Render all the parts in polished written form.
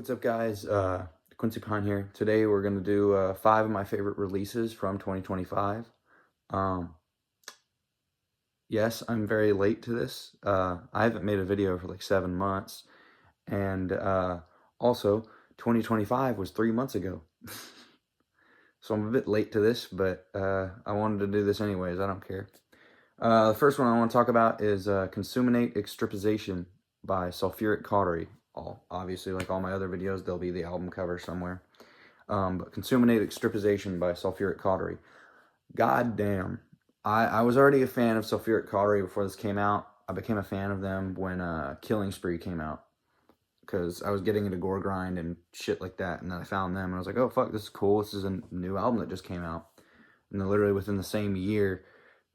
What's up, guys? Quincy Pine here. Today we're going to do 5 of my favorite releases from 2025. Um, yes, I'm very late to this. I haven't made a video for like 7 months. And also, 2025 was 3 months ago. So I'm a bit late to this, but I wanted to do this anyways. I don't care. The first one I want to talk about is Consuminate Extropization by Sulfuric Cautery. Obviously, like all my other videos, there'll be the album cover somewhere. But Consuminate Extropization by Sulfuric Cautery. God damn. I was already a fan of Sulfuric Cautery before this came out. I became a fan of them when Killing Spree came out, because I was getting into gore grind and shit like that, and then I found them, and I was like, oh, fuck, this is cool. This is a new album that just came out. And then literally within the same year,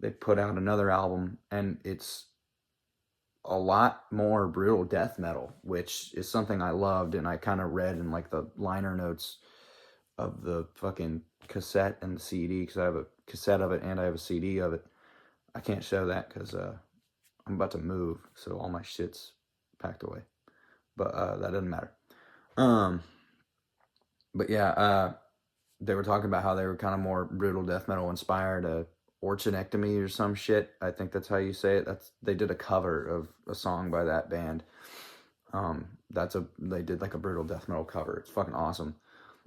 they put out another album, and it's a lot more brutal death metal, which is something I loved, and I kind of read in like the liner notes of the fucking cassette and the CD, because I have a cassette of it and I have a CD of it. I can't show that because I'm about to move, so all my shit's packed away. But that doesn't matter. But yeah, they were talking about how they were kind of more brutal death metal inspired. Orchinectomy or some shit. I think that's how you say it. They did a cover of a song by that band. They did like a brutal death metal cover. It's fucking awesome.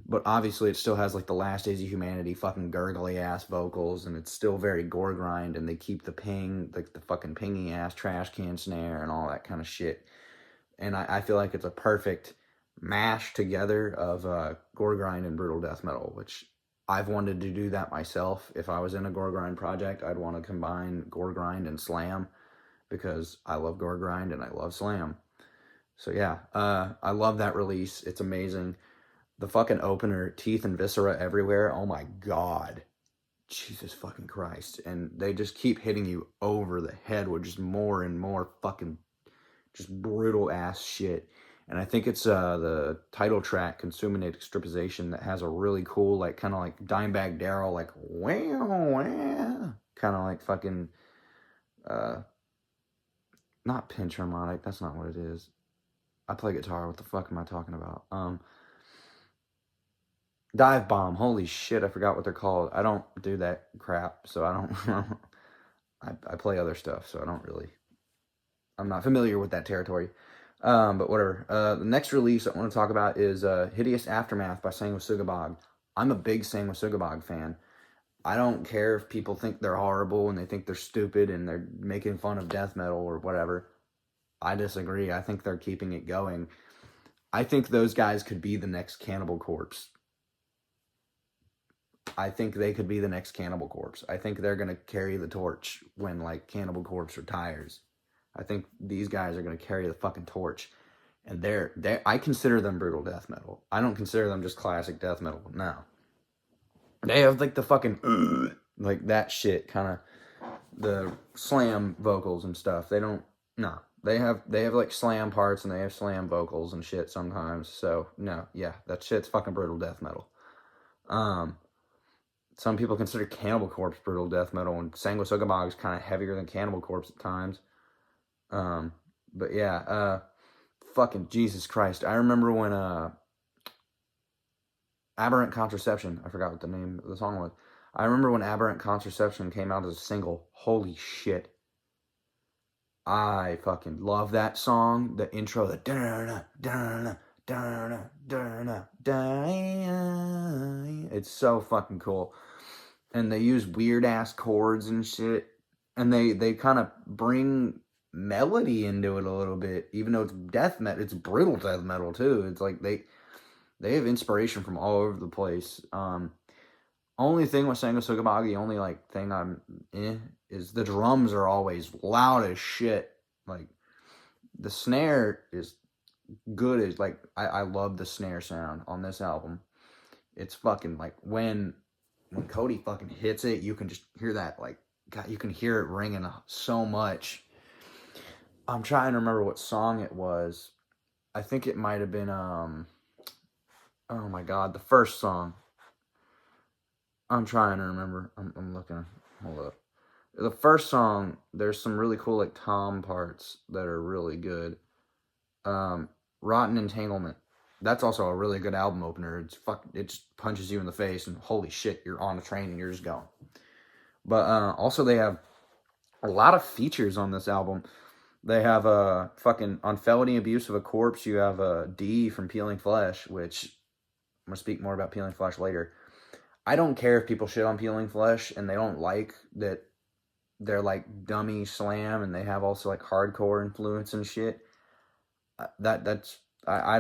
But obviously it still has like the Last Days of Humanity fucking gurgly ass vocals, and it's still very gore grind, and they keep the ping, like the fucking pingy ass trash can snare and all that kind of shit. And I feel like it's a perfect mash together of gore grind and brutal death metal, which I've wanted to do that myself. If I was in a gore grind project, I'd want to combine gore grind and slam, because I love gore grind and I love slam. So yeah, I love that release. It's amazing. The fucking opener, Teeth and Viscera Everywhere, oh my god. Jesus fucking Christ. And they just keep hitting you over the head with just more and more fucking just brutal ass shit. And I think it's the title track, Consuminate Extropization, that has a really cool, like, kind of like Dimebag Darrell, like, wow, kind of like fucking, not pinch harmonic, that's not what it is. I play guitar, what the fuck am I talking about? Dive Bomb, holy shit, I forgot what they're called. I don't do that crap, so I don't, I play other stuff, so I'm not familiar with that territory. But whatever. The next release I want to talk about is Hideous Aftermath by Sanguisugabogg. I'm a big Sanguisugabogg fan. I don't care if people think they're horrible and they think they're stupid and they're making fun of death metal or whatever. I disagree. I think they're keeping it going. I think those guys could be the next Cannibal Corpse. I think they could be the next Cannibal Corpse. I think they're going to carry the torch when, like, Cannibal Corpse retires. I think these guys are going to carry the fucking torch. And I consider them brutal death metal. I don't consider them just classic death metal. No. They have, like, the fucking, like, that shit, kind of, the slam vocals and stuff. They don't, no. They have, like, slam parts, and they have slam vocals and shit sometimes. So, no, yeah, that shit's fucking brutal death metal. Some people consider Cannibal Corpse brutal death metal, and Sanguisugabogg is kind of heavier than Cannibal Corpse at times. But yeah, fucking Jesus Christ. I remember when, Aberrant Contraception, I forgot what the name of the song was. I remember when Aberrant Contraception came out as a single. Holy shit. I fucking love that song. The intro, the da-da-da, da-da-da, da-da-da, da-da-da, da-da-da. It's so fucking cool. And they use weird ass chords and shit. And they kind of bring melody into it a little bit, even though it's death metal. It's brutal death metal too. It's like they have inspiration from all over the place. Only thing with Sanguisugabogg, the only like thing is the drums are always loud as shit. Like, the snare is good as, like, I love the snare sound on this album. It's fucking like when Cody fucking hits it, you can just hear that, like, God, you can hear it ringing so much. I'm trying to remember what song it was. I think it might have been, oh my God, the first song. I'm trying to remember. I'm looking. Hold up. The first song, there's some really cool, like, tom parts that are really good. Rotten Entanglement. That's also a really good album opener. It just punches you in the face, and holy shit, you're on a train and you're just going. But also they have a lot of features on this album. They have fucking on Felony Abuse of a Corpse. You have D from Peeling Flesh, which I'm gonna speak more about Peeling Flesh later. I don't care if people shit on Peeling Flesh and they don't like that they're like dummy slam and they have also like hardcore influence and shit. I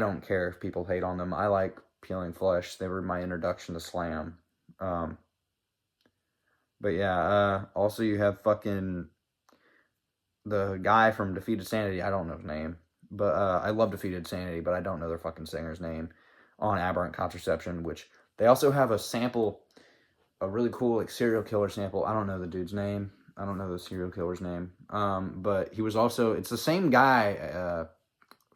don't care if people hate on them. I like Peeling Flesh. They were my introduction to slam. But yeah, also you have fucking the guy from Defeated Sanity. I don't know his name, but I love Defeated Sanity, but I don't know their fucking singer's name on Aberrant Contraception, which they also have a sample, a really cool like serial killer sample. I don't know the dude's name. I don't know the serial killer's name. But he was also, it's the same guy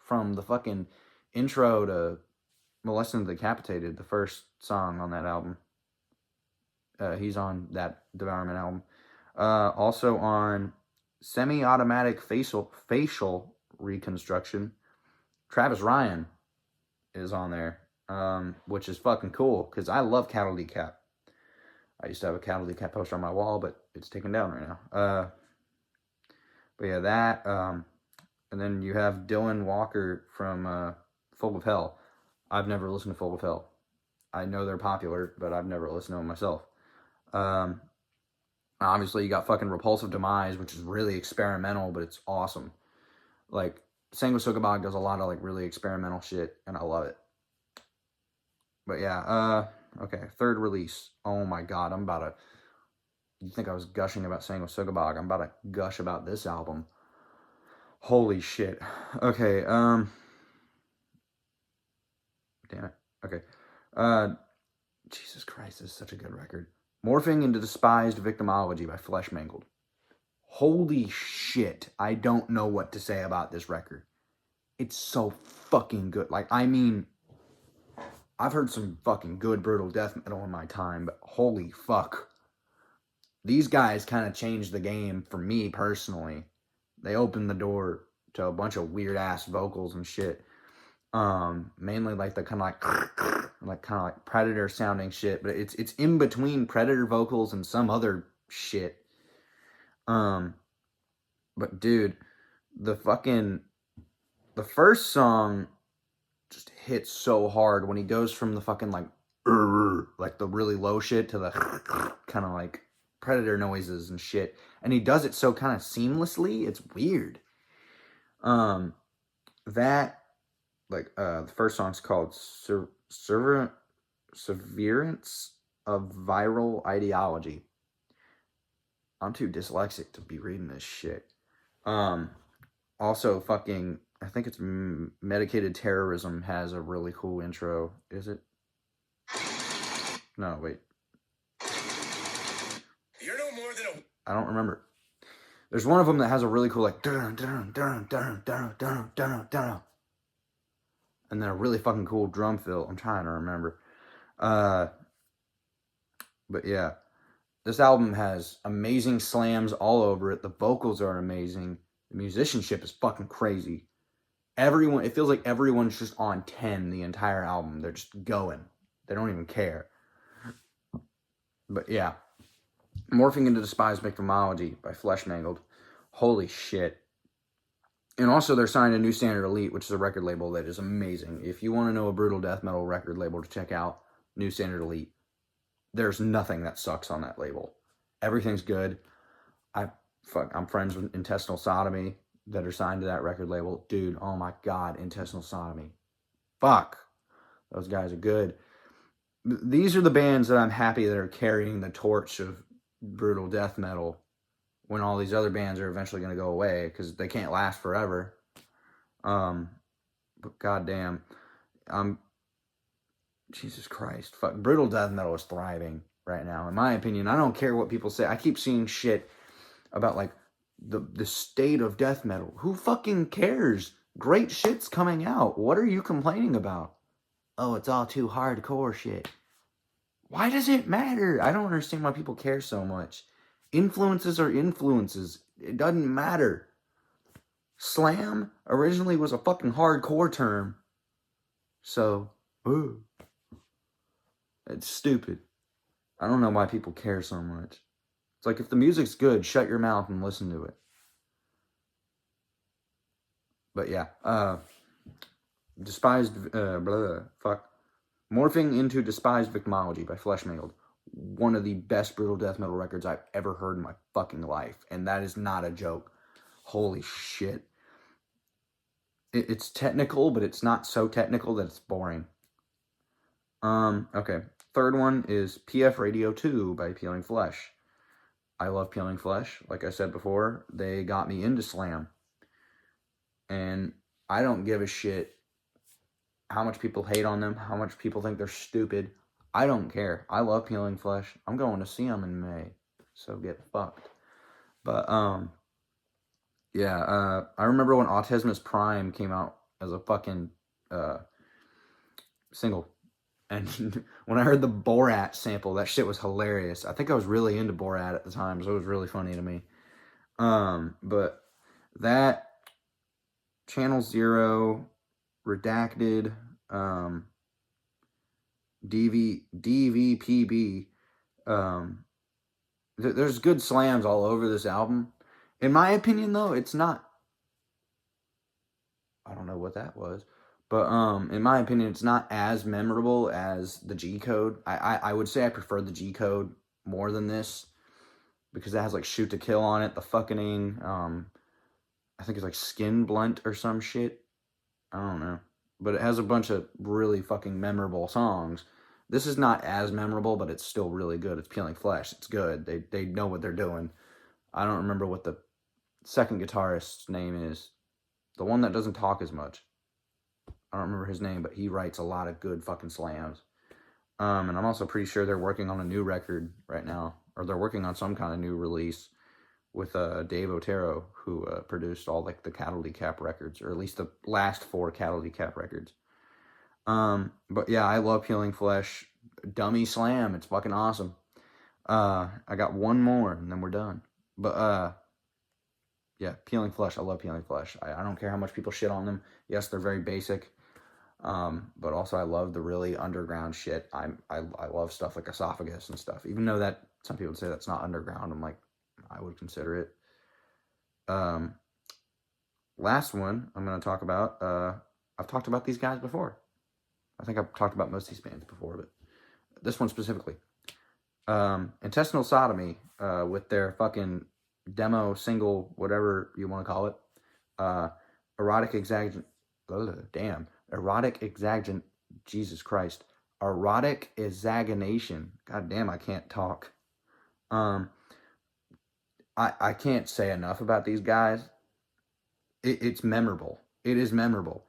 from the fucking intro to Molesting the Decapitated, the first song on that album. He's on that Devourment album. Also on Semi-Automatic Facial Reconstruction, Travis Ryan is on there, which is fucking cool because I love Cattle Decap. I used to have a Cattle Decap poster on my wall, but it's taken down right now. But yeah, that, and then you have Dylan Walker from Full of Hell. I've never listened to Full of Hell. I know they're popular, but I've never listened to them myself. Obviously, you got fucking Repulsive Demise, which is really experimental, but it's awesome. Like, Sanguisugabogg does a lot of, like, really experimental shit, and I love it. But yeah, okay, third release. Oh my god, I'm about to... You think I was gushing about Sanguisugabogg? I'm about to gush about this album. Holy shit. Okay, damn it. Okay. Jesus Christ, this is such a good record. Morphing into Despised Victimology by Flesh Mangled. Holy shit. I don't know what to say about this record. It's so fucking good. Like, I mean, I've heard some fucking good brutal death metal in my time, but holy fuck. These guys kind of changed the game for me personally. They opened the door to a bunch of weird ass vocals and shit. Mainly like the kind of like Predator sounding shit, but it's in between Predator vocals and some other shit. But dude, the first song just hits so hard when he goes from the fucking like the really low shit to the kind of like Predator noises and shit, and he does it so kind of seamlessly. It's weird. That like the first song's called Severance of Viral Ideology. I'm too dyslexic to be reading this shit. Also fucking, I think it's Medicated Terrorism has a really cool intro. Is it? No, wait. You're no more than I don't remember. There's one of them that has a really cool like and then a really fucking cool drum fill. I'm trying to remember. But yeah, this album has amazing slams all over it. The vocals are amazing. The musicianship is fucking crazy. It feels like everyone's just on 10 the entire album. They're just going. They don't even care. But yeah, Morphing into Despised Victimology by Flesh Mangled. Holy shit. And also they're signed to New Standard Elite, which is a record label that is amazing. If you want to know a brutal death metal record label to check out, New Standard Elite. There's nothing that sucks on that label. Everything's good. I'm friends with Intestinal Sodomy that are signed to that record label. Dude, oh my god, Intestinal Sodomy. Fuck. Those guys are good. These are the bands that I'm happy that are carrying the torch of brutal death metal when all these other bands are eventually going to go away because they can't last forever. But goddamn, Jesus Christ, fuck, brutal death metal is thriving right now, in my opinion. I don't care what people say. I keep seeing shit about like the state of death metal. Who fucking cares? Great shit's coming out. What are you complaining about? Oh, it's all too hardcore shit. Why does it matter? I don't understand why people care so much. Influences are influences. It doesn't matter. Slam originally was a fucking hardcore term. So, ooh, it's stupid. I don't know why people care so much. It's like, if the music's good, shut your mouth and listen to it. But yeah, Morphing into Despised Victimology by Fleshmangled. One of the best brutal death metal records I've ever heard in my fucking life. And that is not a joke. Holy shit. It's technical, but it's not so technical that it's boring. Okay. Third one is PF Radio 2 by Peeling Flesh. I love Peeling Flesh. Like I said before, they got me into Slam. And I don't give a shit how much people hate on them, how much people think they're stupid. I don't care. I love Peeling Flesh. I'm going to see them in May. So get fucked. But, yeah, I remember when Autismus Prime came out as a fucking, single. And when I heard the Borat sample, that shit was hilarious. I think I was really into Borat at the time, so it was really funny to me. But that, Channel Zero, Redacted, DVPB, there's good slams all over this album. In my opinion, though, it's not, I don't know what that was, but in my opinion, it's not as memorable as the G Code. I would say I prefer the G Code more than this, because it has like Shoot to Kill on it, the fucking, I think it's like Skin Blunt or some shit. I don't know. But it has a bunch of really fucking memorable songs. This is not as memorable, but it's still really good. It's Peeling Flesh. It's good. They know what they're doing. I don't remember what the second guitarist's name is. The one that doesn't talk as much. I don't remember his name, but he writes a lot of good fucking slams. And I'm also pretty sure they're working on a new record right now. Or they're working on some kind of new release with Dave Otero, who produced all like the Cattle Decap records, or at least the last 4 Cattle Decap records. But yeah, I love Peeling Flesh. Dummy Slam, it's fucking awesome. I got one more and then we're done. But yeah, Peeling Flesh, I love Peeling Flesh. I don't care how much people shit on them. Yes, they're very basic. But also I love the really underground shit. I love stuff like Esophagus and stuff. Even though that some people would say that's not underground, I'm like, I would consider it. Last one I'm going to talk about, I've talked about these guys before. I think I've talked about most of these bands before, but this one specifically. Intestinal Sodomy, with their fucking demo, single, whatever you want to call it. Erotic Exaggeration. Jesus Christ. Erotic Exagination. God damn, I can't talk. I can't say enough about these guys. It's memorable. It is memorable.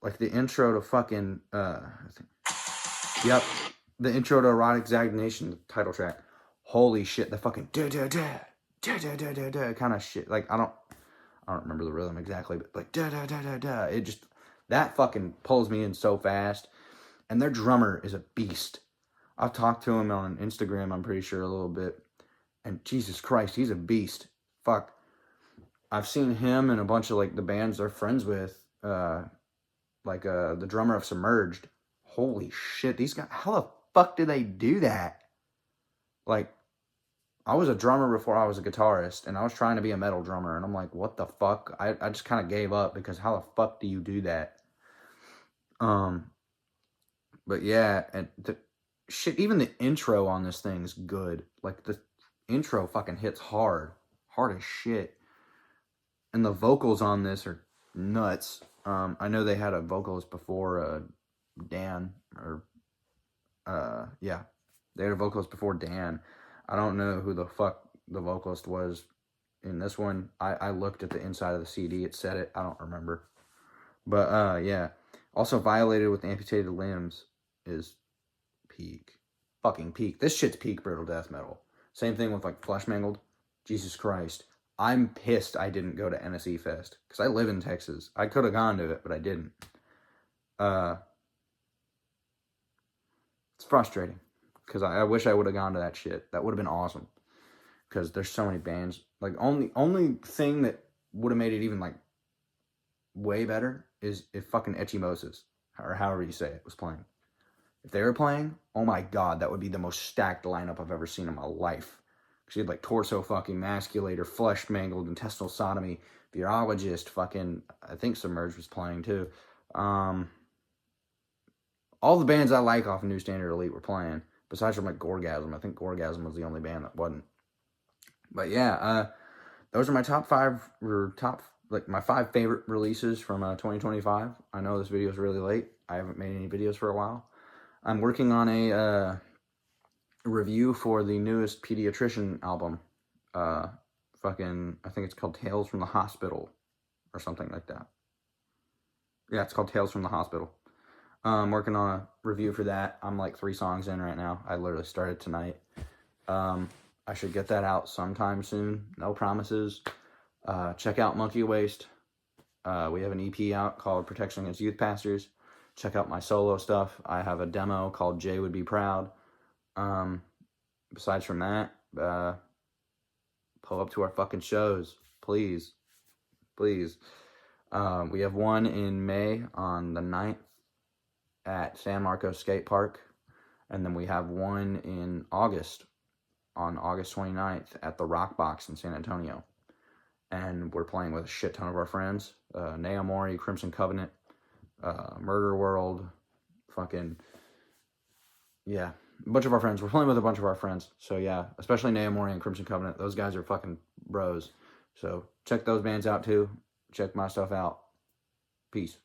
Like the intro to fucking, yep, the intro to Erotic Exagination, the title track. Holy shit, the fucking da-da-da, da-da-da-da-da kind of shit. Like, I don't remember the rhythm exactly, but like da-da-da-da-da. It just, that fucking pulls me in so fast. And their drummer is a beast. I've talked to him on Instagram, I'm pretty sure, a little bit. And Jesus Christ, he's a beast. Fuck. I've seen him and a bunch of like the bands they're friends with, like the drummer of Submerged. Holy shit, these guys, how the fuck do they do that? Like, I was a drummer before I was a guitarist, and I was trying to be a metal drummer, and I'm like, what the fuck? I just kind of gave up, because how the fuck do you do that? But yeah, and the shit, even the intro on this thing's good. Like, the intro fucking hits hard as shit. And the vocals on this are nuts. I know they had a vocalist before, Dan, or, yeah, they had a vocalist before Dan. I don't know who the fuck the vocalist was in this one. I looked at the inside of the CD, it said it, I don't remember. But, yeah, also Violated with Amputated Limbs is peak. Fucking peak. This shit's peak brutal death metal. Same thing with, like, Fleshmangled. Jesus Christ. I'm pissed I didn't go to NSE Fest, because I live in Texas. I could have gone to it, but I didn't. It's frustrating, because I wish I would have gone to that shit. That would have been awesome, because there's so many bands. Like, only thing that would have made it even, like, way better is if fucking Echymosis or however you say it, was playing. If they were playing, oh my god, that would be the most stacked lineup I've ever seen in my life. She had like torso fucking masculator, flesh mangled, intestinal sodomy, virologist, fucking, I think Submerge was playing too. All the bands I like off of New Standard Elite were playing, besides from like Gorgasm. I think Gorgasm was the only band that wasn't. But yeah, those are my top five, or my 5 favorite releases from 2025. I know this video is really late. I haven't made any videos for a while. I'm working on a review for the newest Pediatrician album. I think it's called Tales from the Hospital or something like that. Yeah, it's called Tales from the Hospital. I'm working on a review for that. I'm like 3 songs in right now. I literally started tonight. I should get that out sometime soon. No promises. Check out Monkey Waste. We have an EP out called Protection Against Youth Pastors. Check out my solo stuff. I have a demo called Jay Would Be Proud. Besides from that, pull up to our fucking shows, please. Please. We have one in May on the 9th at San Marcos Skate Park. And then we have one in August, on August 29th at the Rock Box in San Antonio. And we're playing with a shit ton of our friends. Nea Mori, Crimson Covenant, Murder World, fucking, yeah, a bunch of our friends. We're playing with a bunch of our friends. So yeah, especially Nea Mori and Crimson Covenant. Those guys are fucking bros. So check those bands out too. Check my stuff out. Peace.